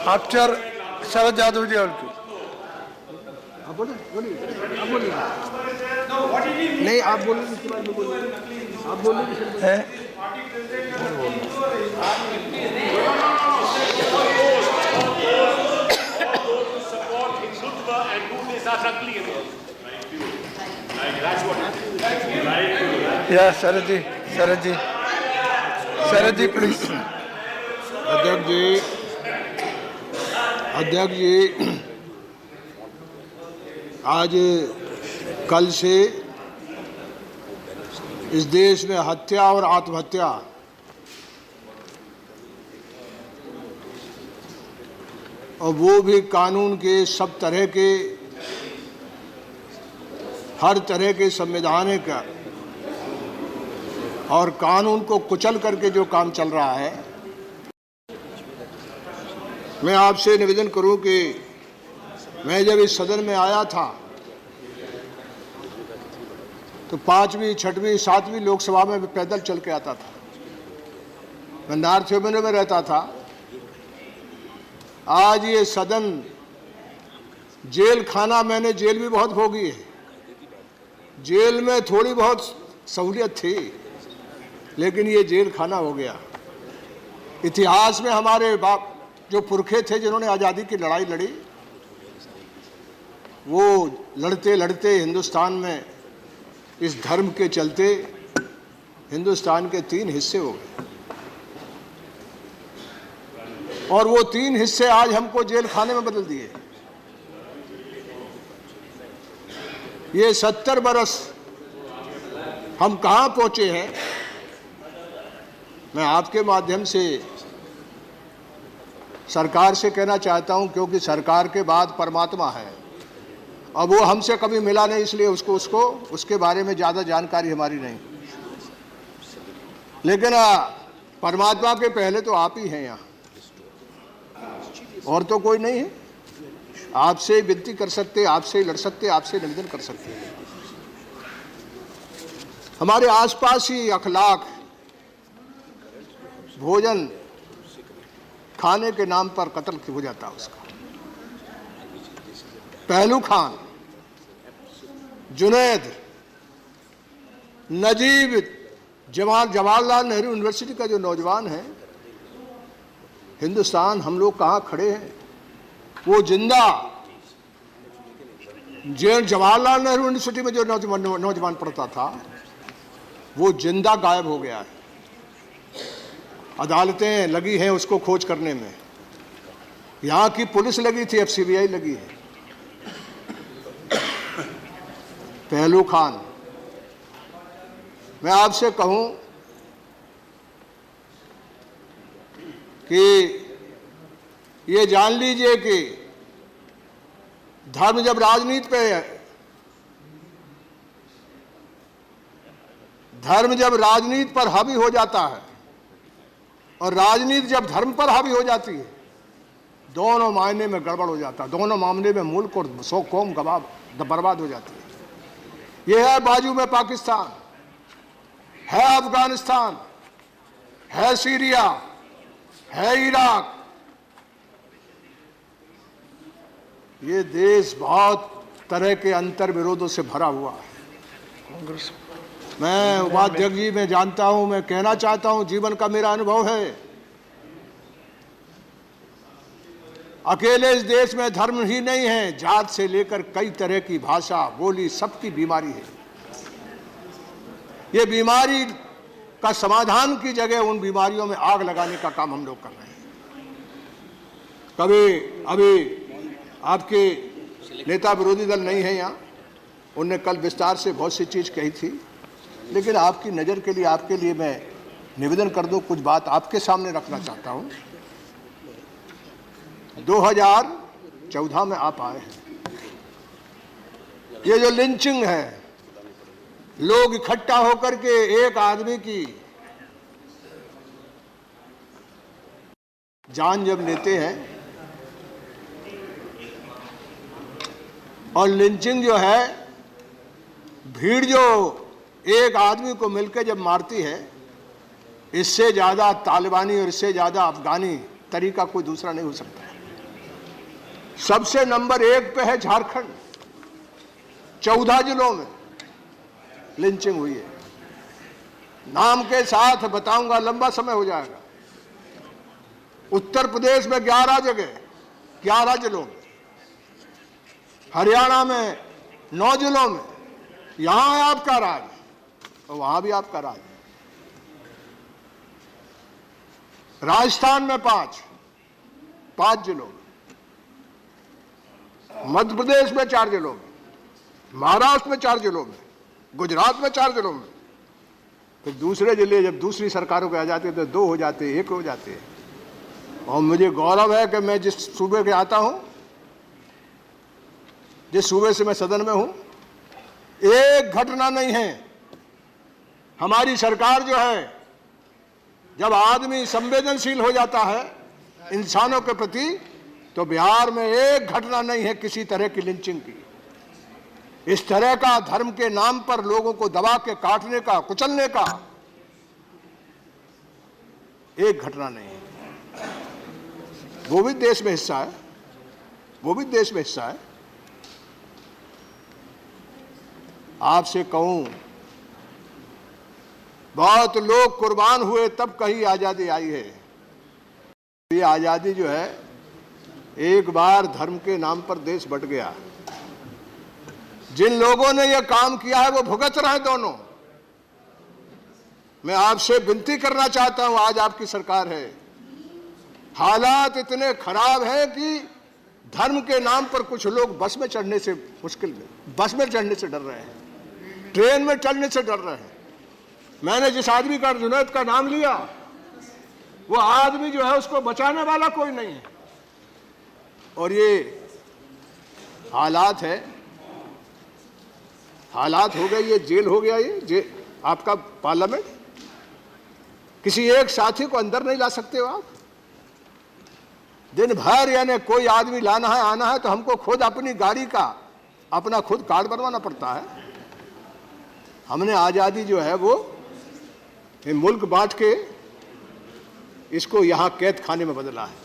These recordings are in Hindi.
आफ्टर शरद यादव जी और आप बोलिए आप बोलिए नहीं आप बोलिए इसके बाद में बोलिए आप बोलिए है। या शरद जी प्लीज। अध्यक्ष जी आज कल से इस देश में हत्या और आत्महत्या और वो भी कानून के सब तरह के हर तरह के संवैधानिक और कानून को कुचल करके जो काम चल रहा है, मैं आपसे निवेदन करूं कि मैं जब इस सदन में आया था तो 5वीं, 6वीं, 7वीं लोकसभा में पैदल चल के आता था। मैं नॉर्थ एवेन्यू में रहता था। आज ये सदन जेल खाना, मैंने जेल भी बहुत भोगी है। जेल में थोड़ी बहुत सहूलियत थी, लेकिन ये जेल खाना हो गया। इतिहास में हमारे बाप जो पुरखे थे जिन्होंने आज़ादी की लड़ाई लड़ी, वो लड़ते लड़ते हिंदुस्तान में इस धर्म के चलते हिंदुस्तान के 3 हिस्से हो गए और वो 3 हिस्से आज हमको जेल खाने में बदल दिए। ये 70 बरस हम कहाँ पहुँचे हैं। मैं आपके माध्यम से सरकार से कहना चाहता हूं, क्योंकि सरकार के बाद परमात्मा है। अब वो हमसे कभी मिला नहीं, इसलिए उसके बारे में ज़्यादा जानकारी हमारी नहीं। लेकिन परमात्मा के पहले तो आप ही हैं यहाँ, और तो कोई नहीं है। आपसे विनती कर सकते, आपसे लड़ सकते, आपसे निवेदन कर सकते। हमारे आसपास ही अखलाक, भोजन खाने के नाम पर कत्ल हो जाता है उसका। पहलू खान, जुनैद, नजीब, जवाहरलाल नेहरू यूनिवर्सिटी का जो नौजवान है, हिंदुस्तान हम लोग कहाँ खड़े हैं। वो जिंदा जवाहरलाल नेहरू यूनिवर्सिटी में जो नौजवान पढ़ता था, वो जिंदा गायब हो गया है। अदालतें लगी हैं उसको खोज करने में। यहाँ की पुलिस लगी थी, अब CBI लगी है। पहलू खान, मैं आपसे कहूं कि ये जान लीजिए कि धर्म जब राजनीति पे है, धर्म जब राजनीति पर हावी हो जाता है और राजनीति जब धर्म पर हावी हो जाती है, दोनों मायने में गड़बड़ हो जाता है। दोनों मामले में मुल्क और 100 कौम बर्बाद हो जाती है। यह है बाजू में पाकिस्तान, है अफगानिस्तान, है सीरिया, है इराक। ये देश बहुत तरह के अंतर विरोधों से भरा हुआ है। मैं उपाध्यक्ष जी मैं जानता हूं, मैं कहना चाहता हूं, जीवन का मेरा अनुभव है। अकेले इस देश में धर्म ही नहीं है, जात से लेकर कई तरह की भाषा, बोली, सबकी बीमारी है। ये बीमारी का समाधान की जगह उन बीमारियों में आग लगाने का काम हम लोग कर रहे हैं। अभी आपके नेता विरोधी दल नहीं है यहाँ, उनने कल विस्तार से बहुत सी चीज़ कही थी, लेकिन आपकी नज़र के लिए, आपके लिए मैं निवेदन कर दूं, कुछ बात आपके सामने रखना चाहता हूं। 2014 में आप आए हैं। ये जो लिंचिंग है, लोग इकट्ठा होकर के एक आदमी की जान जब लेते हैं, और लिंचिंग जो है, भीड़ जो एक आदमी को मिलकर जब मारती है, इससे ज़्यादा तालिबानी और इससे ज़्यादा अफगानी तरीका कोई दूसरा नहीं हो सकता। सबसे नंबर 1 पे है झारखंड। 14 जिलों में लिंचिंग हुई है। नाम के साथ बताऊंगा, लंबा समय हो जाएगा। उत्तर प्रदेश में 11 जगह, 11 जिलों में, हरियाणा में 9 जिलों में, यहां है आपका राज और वहां भी आपका राज। राजस्थान में 5 जिलों में, मध्य प्रदेश में 4 जिलों में, महाराष्ट्र में 4 जिलों में, गुजरात में 4 जिलों में। फिर दूसरे जिले जब दूसरी सरकारों के आ जाते तो 2 हो जाते, 1 हो जाते हैं। और मुझे गौरव है कि मैं जिस सूबे के आता हूं, जिस सूबे से मैं सदन में हूं, एक घटना नहीं है। हमारी सरकार जो है, जब आदमी संवेदनशील हो जाता है इंसानों के प्रति, तो बिहार में एक घटना नहीं है किसी तरह की लिंचिंग की। इस तरह का धर्म के नाम पर लोगों को दबा के काटने का, कुचलने का एक घटना नहीं है। वो भी देश में हिस्सा है, वो भी देश में हिस्सा है। आपसे कहूं, बहुत लोग कुर्बान हुए तब कहीं आजादी आई है। ये आजादी जो है, एक बार धर्म के नाम पर देश बंट गया। जिन लोगों ने यह काम किया है वो भुगत रहे दोनों। मैं आपसे विनती करना चाहता हूं, आज आपकी सरकार है, हालात इतने खराब हैं कि धर्म के नाम पर कुछ लोग बस में चढ़ने से मुश्किल में, बस में चढ़ने से डर रहे हैं, ट्रेन में चढ़ने से डर रहे हैं। मैंने जिस आदमी का, जुनैद का नाम लिया, वो आदमी जो है उसको बचाने वाला कोई नहीं है। और ये हालात है, हालात हो गए, ये जेल हो गया, ये आपका पार्लियामेंट। किसी एक साथी को अंदर नहीं ला सकते हो आप। दिन भर यानी कोई आदमी लाना है, आना है, तो हमको खुद अपनी गाड़ी का अपना खुद कार्ड बनवाना पड़ता है। हमने आज़ादी जो है वो मुल्क बांट के इसको यहाँ कैद खाने में बदला है।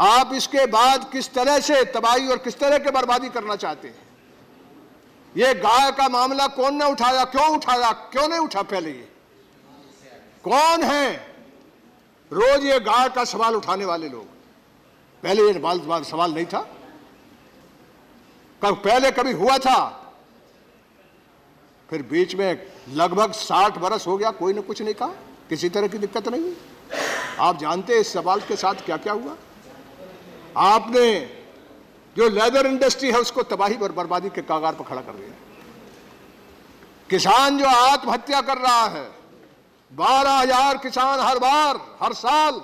आप इसके बाद किस तरह से तबाही और किस तरह की बर्बादी करना चाहते हैं? ये गाय का मामला कौन ने उठाया, क्यों उठाया, क्यों नहीं उठा? पहले ये कौन है रोज ये गाय का सवाल उठाने वाले लोग? पहले ये सवाल नहीं था, पहले कभी हुआ था? फिर बीच में लगभग 60 बरस हो गया, कोई ने कुछ नहीं कहा, किसी तरह की दिक्कत नहीं हुई। आप जानते हैं इस सवाल के साथ क्या क्या हुआ? आपने जो लेदर इंडस्ट्री है उसको तबाही और बर्बादी के कगार पर खड़ा कर दिया। किसान जो आत्महत्या कर रहा है, 12,000 किसान हर साल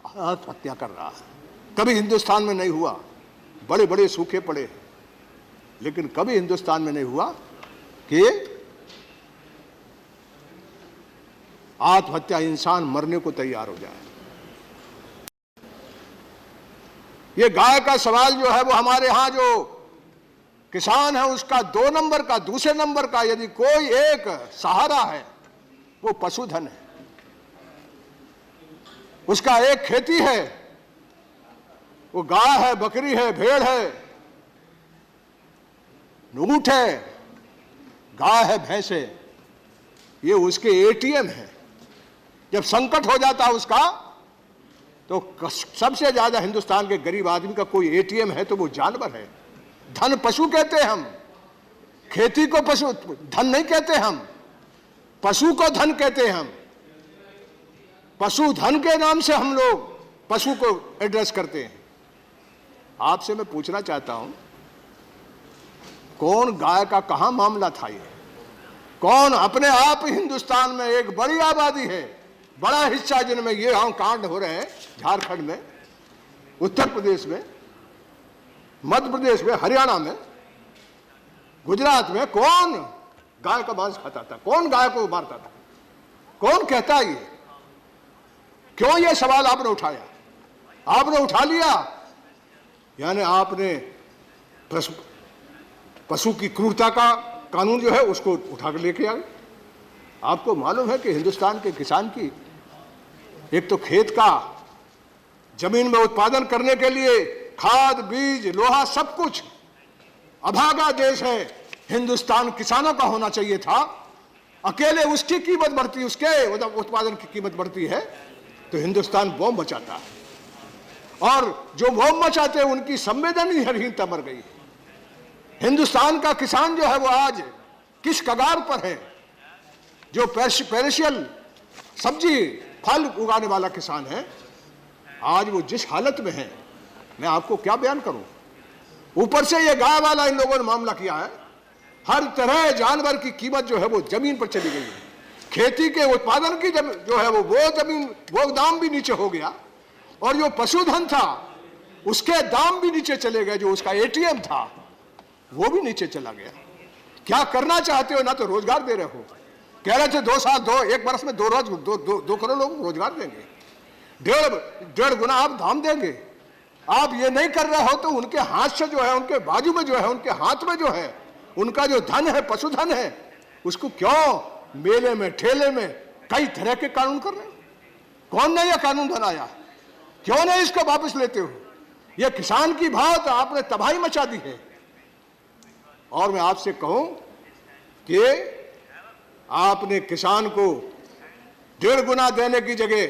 आत्महत्या कर रहा है। कभी हिंदुस्तान में नहीं हुआ, बड़े बड़े सूखे पड़े हैं, लेकिन कभी हिंदुस्तान में नहीं हुआ कि आत्महत्या, इंसान मरने को तैयार हो जाए। ये गाय का सवाल जो है वो हमारे यहां जो किसान है उसका 2 नंबर का, दूसरे नंबर का यदि कोई एक सहारा है वो पशुधन है। उसका एक खेती है, वो गाय है, बकरी है, भेड़ है, ऊंट है, गाय है, भैंस है। ये उसके एटीएम है। जब संकट हो जाता है उसका, तो सबसे ज्यादा हिंदुस्तान के गरीब आदमी का कोई एटीएम है तो वो जानवर है। धन पशु कहते हैं हम, खेती को पशु धन नहीं कहते हम, पशु को धन कहते हैं हम। पशु धन के नाम से हम लोग पशु को एड्रेस करते हैं। आपसे मैं पूछना चाहता हूं, कौन गाय का कहां मामला था? ये कौन? अपने आप हिंदुस्तान में एक बड़ी आबादी है, बड़ा हिस्सा जिनमें ये कांड हो रहे हैं, झारखंड में, उत्तर प्रदेश में, मध्य प्रदेश में, हरियाणा में, गुजरात में। कौन गाय का मांस खाता था? कौन गाय को मारता था? कौन कहता ये? क्यों ये सवाल आपने उठाया? आपने उठा लिया, यानी आपने पशु की क्रूरता का कानून जो है उसको उठा कर लेके आए। आपको मालूम है कि हिंदुस्तान के किसान की एक तो खेत का जमीन में उत्पादन करने के लिए खाद, बीज, लोहा, सब कुछ। अभागा देश है, हिंदुस्तान किसानों का होना चाहिए था। अकेले उसकी कीमत बढ़ती, उसके उत्पादन की कीमत बढ़ती है तो हिंदुस्तान बॉम्ब मचाता है, और जो बॉम्ब मचाते हैं उनकी संवेदनहीनता मर गई है। हिंदुस्तान का किसान जो है वो आज किस कगार पर है? जो पेरिशियल सब्जी फल उगाने वाला किसान है, आज वो जिस हालत में है, मैं आपको क्या बयान करूं। ऊपर से ये गाय वाला इन लोगों ने मामला किया है। हर तरह जानवर की कीमत जो है वो जमीन पर चली गई है। खेती के उत्पादन की जो है वो दाम भी नीचे हो गया, और जो पशुधन था उसके दाम भी नीचे चले गए। जो उसका एटीएम था वो भी नीचे चला गया। क्या करना चाहते हो? ना तो रोजगार दे रहे हो। कह रहे थे 2 साल, एक बरस में 2 करोड़ लोगों को रोजगार देंगे, 1.5 गुना आप दाम देंगे। आप ये नहीं कर रहे हो तो उनके हाथ से जो है, उनके बाजू में जो है, उनके हाथ में जो है, उनका जो धन है, पशुधन है, उसको क्यों मेले में, ठेले में कई तरह के कानून कर रहे हो? कौन ने यह कानून बनाया? क्यों नहीं इसको वापस लेते हो? यह किसान की बात आपने तबाही मचा दी है। और मैं आपसे कहूं कि आपने किसान को 1.5 गुना देने की जगह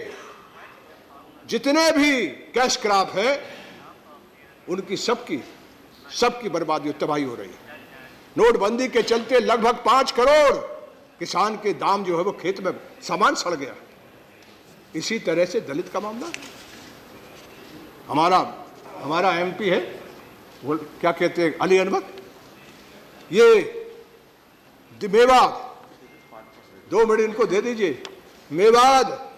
जितने भी कैश क्रॉप है उनकी सबकी बर्बादी, तबाही हो रही है। नोटबंदी के चलते लगभग 5 करोड़ किसान के दाम जो है वो खेत में सामान सड़ गया। इसी तरह से दलित का मामला, हमारा एमपी है, वो क्या कहते हैं, अली अनवर, ये मेवात, 2 मिनट इनको दे दीजिए। मेवात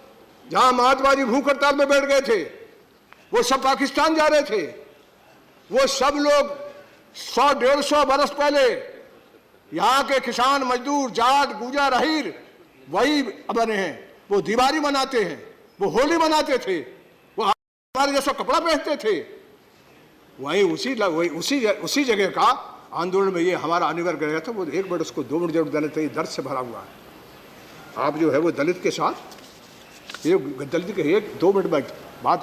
जहां महात्मा जी भूख हड़ताल में बैठ गए थे, वो सब पाकिस्तान जा रहे थे। वो सब लोग 100-150 बरस पहले यहाँ के किसान, मजदूर, जाट, गुजर, अहीर वही बने हैं। वो दिवाली मनाते हैं, वो होली मनाते थे, वो हमारे जैसा कपड़ा पहनते थे। वही उसी जगह का आंदोलन में ये हमारा अनिवर गया था। वो 1 मिनट, उसको 2 मिनट जरूर देना चाहिए, दर्द से भरा हुआ है। आप जो है वो दलित के साथ, ये दलित के 1-2 मिनट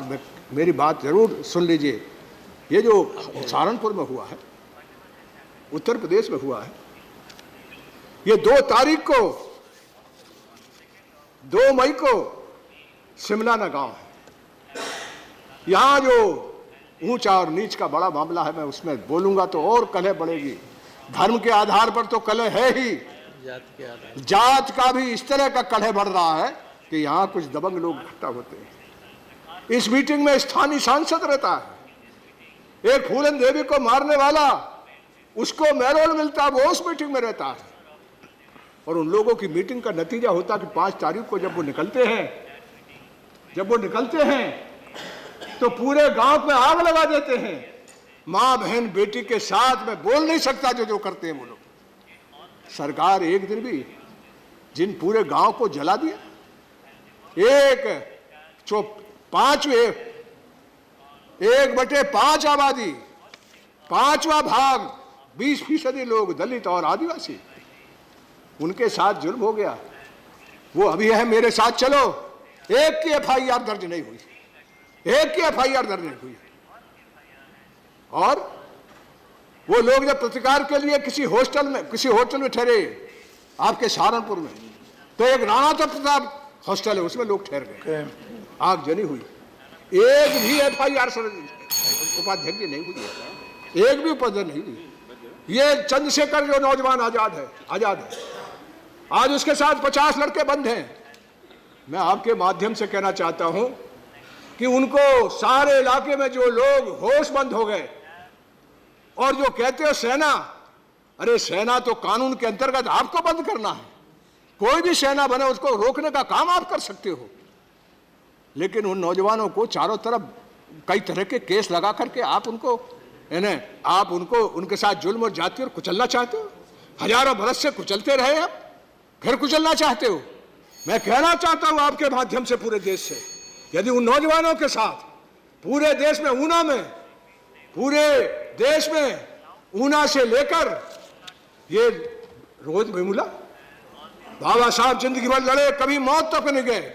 में मेरी बात जरूर सुन लीजिए। ये जो सहारनपुर में हुआ है, उत्तर प्रदेश में हुआ है, ये 2 तारीख को, 2 मई को सिमलाना गांव है। यहां जो ऊंचा और नीच का बड़ा मामला है, मैं उसमें बोलूंगा तो और कलह बढ़ेगी। धर्म के आधार पर तो कलह है ही, जात का भी इस तरह का कलह बढ़ रहा है कि यहां कुछ दबंग लोग इकट्ठा होते हैं। इस मीटिंग में स्थानीय सांसद रहता है, एक फूलन देवी को मारने वाला, उसको मैरोल मिलता, वो उस मीटिंग में रहता है। और उन लोगों की मीटिंग का नतीजा होता कि 5 तारीख को जब वो निकलते हैं तो पूरे गांव पे आग लगा देते हैं। मां, बहन, बेटी के साथ में बोल नहीं सकता जो करते हैं वो लोग। सरकार एक दिन भी जिन पूरे गांव को जला दिया, 1/5 आबादी, 5वां भाग, 20% लोग दलित और आदिवासी, उनके साथ जुल्म हो गया। वो अभी है मेरे साथ चलो, एक की FIR दर्ज नहीं हुई, और वो लोग जब प्रतिकार के लिए किसी होटल में ठहरे आपके सहारनपुर में, तो एक राणा प्रताप हॉस्टल है, उसमें लोग ठहर गए, आगजनी हुई। एक भी FIR उपाध्यक्ष नहीं हुई, एक भी उपाध्यक्ष नहीं हुई। ये चंद्रशेखर जो नौजवान आजाद है, आज उसके साथ 50 लड़के बंद हैं। मैं आपके माध्यम से कहना चाहता हूं कि उनको, सारे इलाके में जो लोग होशमंद हो गए, और जो कहते हो सेना, अरे सेना तो कानून के अंतर्गत आपको बंद करना है। कोई भी सेना बने उसको रोकने का काम आप कर सकते हो, लेकिन उन नौजवानों को चारों तरफ कई तरह के केस लगा करके आप उनको उनके साथ जुल्म और जाति और कुचलना चाहते हो। हजारों बरस से कुचलते रहे, आप फिर कुचलना चाहते हो। मैं कहना चाहता हूं आपके माध्यम से पूरे देश से, यदि उन नौजवानों के साथ पूरे देश में, ऊना से लेकर ये रोहित वेमुला, बाबा साहब जिंदगी भर लड़े, कभी मौत तक नहीं गए,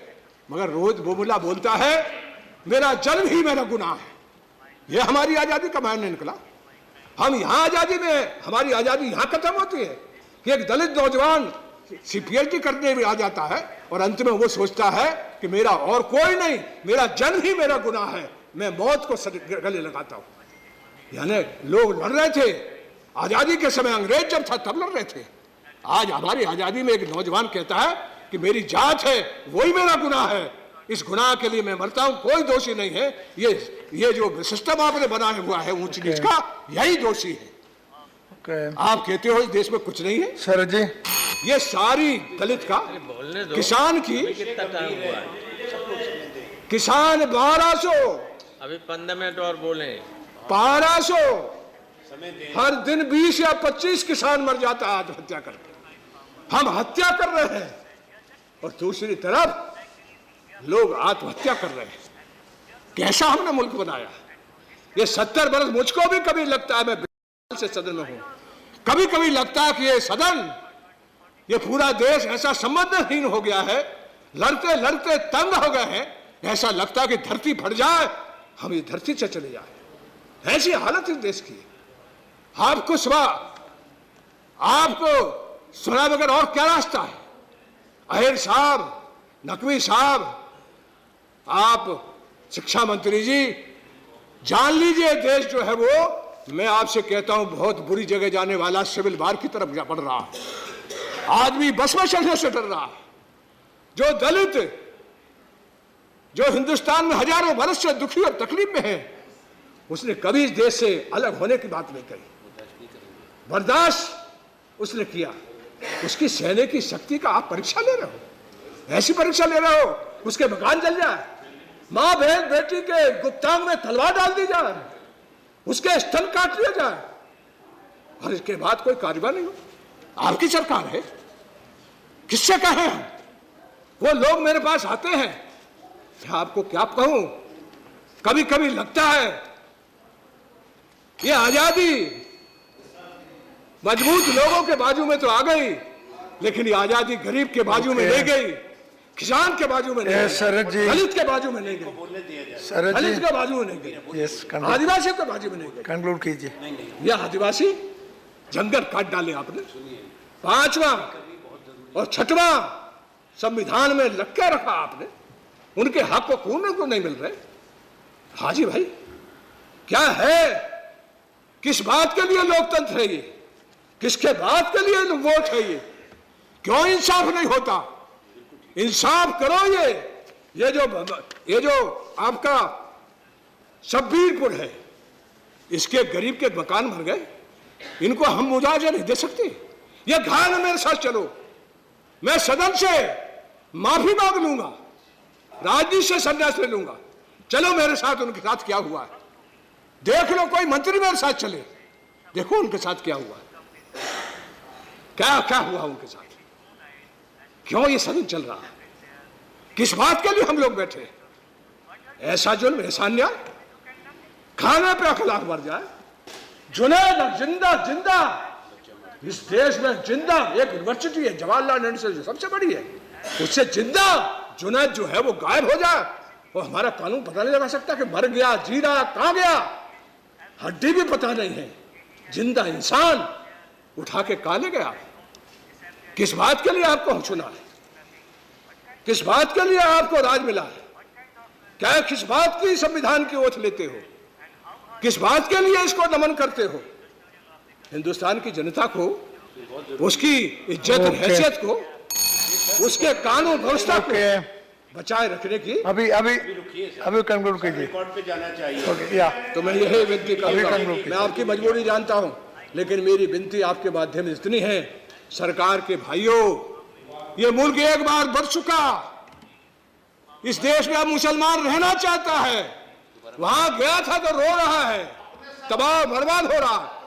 मगर रोहित वेमुला बोलता है मेरा जन्म ही मेरा गुनाह है। यह हमारी आजादी का मायने निकला। हम यहां आजादी में, हमारी आजादी यहां खत्म होती है कि एक दलित नौजवान सीपीएचडी करने में आ जाता है और अंत में वो सोचता है कि मेरा और कोई नहीं, मेरा जन्म ही मेरा गुनाह है, मैं मौत को गले लगाता हूं। यानी लोग लड़ रहे थे आजादी के समय, अंग्रेज जब था तब लड़ रहे थे। आज हमारी आजादी में एक नौजवान कहता है कि मेरी जात है वही मेरा गुनाह है, इस गुनाह के लिए मैं मरता हूं, कोई दोषी नहीं है। ये जो सिस्टम आपने बनाया हुआ है ऊंच नीच का, यही दोषी है। आप कहते हो इस देश में कुछ नहीं है। शरद जी, ये सारी दलित का, किसान की, किसान 1200, अभी 15 मिनट और बोले, 1200, हर दिन 20 या 25 किसान मर जाता है आत्महत्या करके। हम हत्या कर रहे हैं और दूसरी तरफ लोग आत्महत्या कर रहे हैं। कैसा हमने मुल्क बनाया। ये 70 बरस, मुझको भी कभी लगता है, मैं से सदन में हूं, कभी कभी लगता है कि ये सदन, ये पूरा देश ऐसा संबंधहीन हो गया है, लड़ते लड़ते तंग हो गए हैं। ऐसा लगता है कि धरती फट जाए, हम इस धरती से चले जाए। ऐसी हालत इस देश की। आपको सुना बगैर और क्या रास्ता है। अहिर साहब, नकवी साहब, आप शिक्षा मंत्री जी, जान लीजिए देश जो है वो, मैं आपसे कहता हूं, बहुत बुरी जगह जाने वाला, सिविल वार की तरफ बढ़ रहा है। आदमी बस में चढ़ने से डर रहा है। जो दलित, जो हिंदुस्तान में हजारों वर्ष से दुखी और तकलीफ में है, उसने कभी इस देश से अलग होने की बात नहीं कही। बर्दाश्त उसने किया। उसकी सहने की शक्ति का आप परीक्षा ले रहे हो। ऐसी परीक्षा ले रहे हो उसके मकान जल जाए, मां बहन बेटी के गुप्तांग में तलवार डाल दी जाए, उसके स्तन काट लिया जाए और इसके बाद कोई कार्रवाई नहीं हो। आपकी सरकार है, किससे कहें हम? वो लोग मेरे पास आते हैं, मैं आपको क्या कहूं, कभी कभी लगता है ये आजादी मजबूत लोगों के बाजू में तो आ गई, लेकिन ये आजादी गरीब के बाजू में नहीं गई, किसान के बाजू में नहीं गई, दलित के बाजू में नहीं गई, दलित के बाजू में नहीं गई, आदिवासी के बाजू में नहीं गई। कंक्लूड कीजिए। यह आदिवासी जंगल काट डाले आपने, 5वां और 6वां संविधान में लटका रखा आपने, उनके हक को कौन को नहीं मिल रहे। हाजी भाई, क्या है, किस बात के लिए लोकतंत्र है ये, किसके बात के लिए वोट है क्यों इंसाफ नहीं होता? इंसाफ करो। ये जो आपका शब्बीरपुर है, इसके गरीब के मकान भर गए, इनको हम मुआवजा नहीं दे सकते। ये घायल में मेरे साथ चलो, मैं सदन से माफी मांग लूंगा, राजनीति से संन्यास ले लूंगा, चलो मेरे साथ उनके साथ क्या हुआ है देख लो। कोई मंत्री मेरे साथ चले, देखो उनके साथ क्या हुआ है, क्या क्या हुआ उनके साथ, क्यों ये सदन चल रहा है, किस बात के लिए हम लोग बैठे। ऐसा जुल्म, ऐसा अन्याय, खाने पे अखलाक मर जाए। जुनैद जिंदा जिंदा, इस देश में जिंदा एक यूनिवर्सिटी है जवाहरलाल नेहरू जो सबसे बड़ी है, उससे जिंदा जुनैद जो है वो गायब हो जाए और हमारा कानून पता नहीं लगा सकता कि मर गया, जी रहा, कहां गया, हड्डी भी पता नहीं है। जिंदा इंसान उठा के कहां ले गया? किस बात के लिए आपको चुना है? किस बात के लिए आपको राज मिला है? क्या किस बात की संविधान की ओथ लेते हो? किस बात के लिए इसको नमन करते हो? हिंदुस्तान की जनता को, उसकी इज्जत और हैसियत को, उसके कानून व्यवस्था को बचाए रखने की अभी कंक्लूड कीजिए। कोर्ट पे जाना चाहिए। या तो मैं यही विनती करूंगा। मैं आपकी मजबूरी जानता हूं, लेकिन मेरी विनती आपके माध्यम से इतनी है, सरकार के भाइयों, ये मुल्क एक बार बढ़ चुका, इस देश में अब मुसलमान रहना चाहता है, वहां गया था तो रो रहा है, तबाह बर्बाद हो रहा है।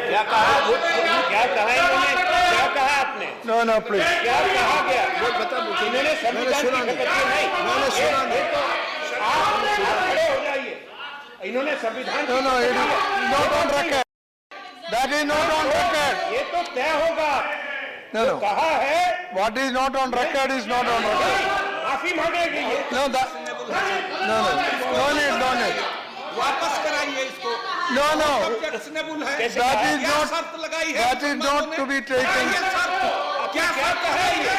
क्या कहा इन्होंने? क्या कहा आपने? No please. क्या कहा गया? वो बता, इन्होंने संविधान की खतरनाक नहीं, मैंने सुना नहीं। आप खड़े हो जाइए। इन्होंने संविधान no not on record, that is not on record. ये तो तय होगा। नो कहा है what is not on record is not on record. माफी मांगेगी ये No, no need. वापस कराइए इसको। No, no. ऑब्जेक्शनेबल है। कैसे That कहा? is क्या not, शर्त लगाई है? that is not to be taken. ये शर्त क्या शर्त है ये?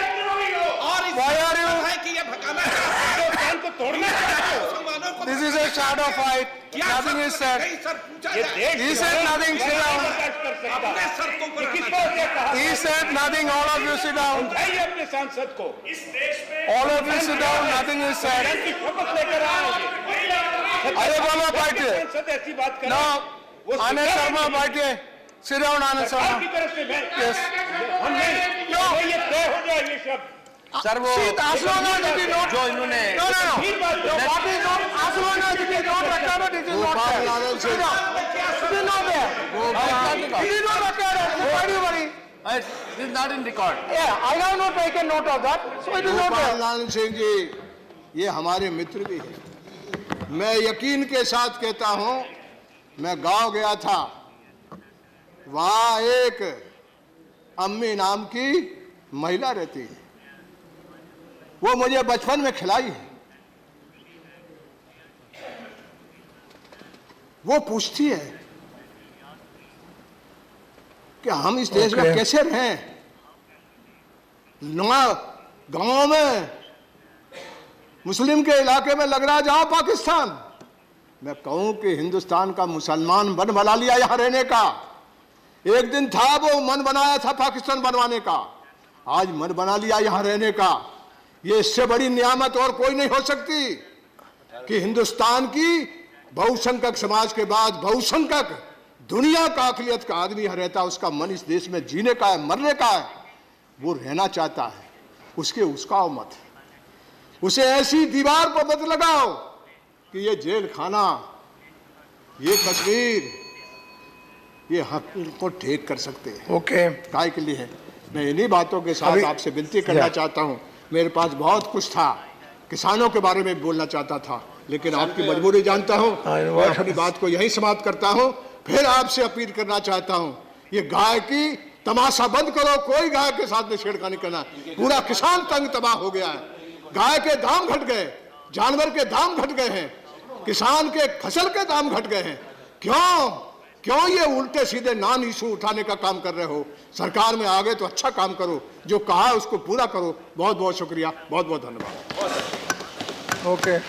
और इस Why are you- है कि ये भगाना चाहते हैं। हिंदुस्तान को तोड़ना चाहते हो। मुसलमानों को This is a shadow fight. क्या Nothing is said. कहीं सर पूछा ये जाए। देश He said nothing, sit down. बर्दाश्त कर सकता अपने है। शर्तों पर ये रहना किसको ये कहा? He said nothing. All of you sit down. समझाइए अपने सांसद को। All of you sit down. Nothing is said. की शपथ लेकर आएंगे। अरे बाबा बैठिए। सांसद ऐसी बात कर No. Anand Sharma, बैठिए. Sit down, Anand सरकार Sharma. की तरफ से मैं Yes. हम नहीं ये तय हो जाए ये शब्द। सर वो as long as it is not जो इन्होंने no no no ठीक बात है। what is not as long as it is not recorded it is not Gopal there. Narayan Sit down. It is not there. It is not recorded. Why do you worry? This is not in record. Yeah, I have not taken note of that, so it is not Gopal there. Narayan Singh ji ये हमारे मित्र भी हैं। मैं यकीन के साथ कहता हूं, मैं गांव गया था, वहां एक अम्मी नाम की महिला रहती है, वो मुझे बचपन में खिलाई है। वो पूछती है कि हम इस देश में कैसे रहें, गांव में मुस्लिम के इलाके में लग रहा है जहां पाकिस्तान। मैं कहूं कि हिंदुस्तान का मुसलमान मन बना लिया यहां रहने का। एक दिन था वो मन बनाया था पाकिस्तान बनवाने का, आज मन बना लिया यहां रहने का। ये इससे बड़ी नियामत और कोई नहीं हो सकती कि हिंदुस्तान की बहुसंख्यक समाज के बाद बहुसंख्यक दुनिया का अकलियत का आदमी यहां रहता है, उसका मन इस देश में जीने का है, मरने का है, वो रहना चाहता है, उसके उसका मत, उसे ऐसी दीवार पर मत लगाओ कि ये जेल खाना, ये कश्मीर, ये हक को ठीक कर सकते हैं। Okay. काय के लिए है। मैं इन्हीं बातों के साथ आपसे विनती करना चाहता हूं। मेरे पास बहुत कुछ था, किसानों के बारे में बोलना चाहता था, लेकिन आपकी मजबूरी जानता हूं, मैं अपनी बात को यहीं समाप्त करता हूं। फिर आपसे अपील करना चाहता हूं, ये गाय की तमाशा बंद करो, कोई गाय के साथ में छेड़खानी करना। पूरा किसान तंग तबाह हो गया है, गाय के दाम घट गए, जानवर के दाम घट गए हैं, किसान के फसल के दाम घट गए हैं। क्यों ये उल्टे सीधे नॉन इशू उठाने का काम कर रहे हो? सरकार में आ गए तो अच्छा काम करो, जो कहा है उसको पूरा करो। बहुत बहुत शुक्रिया, बहुत बहुत धन्यवाद। Okay.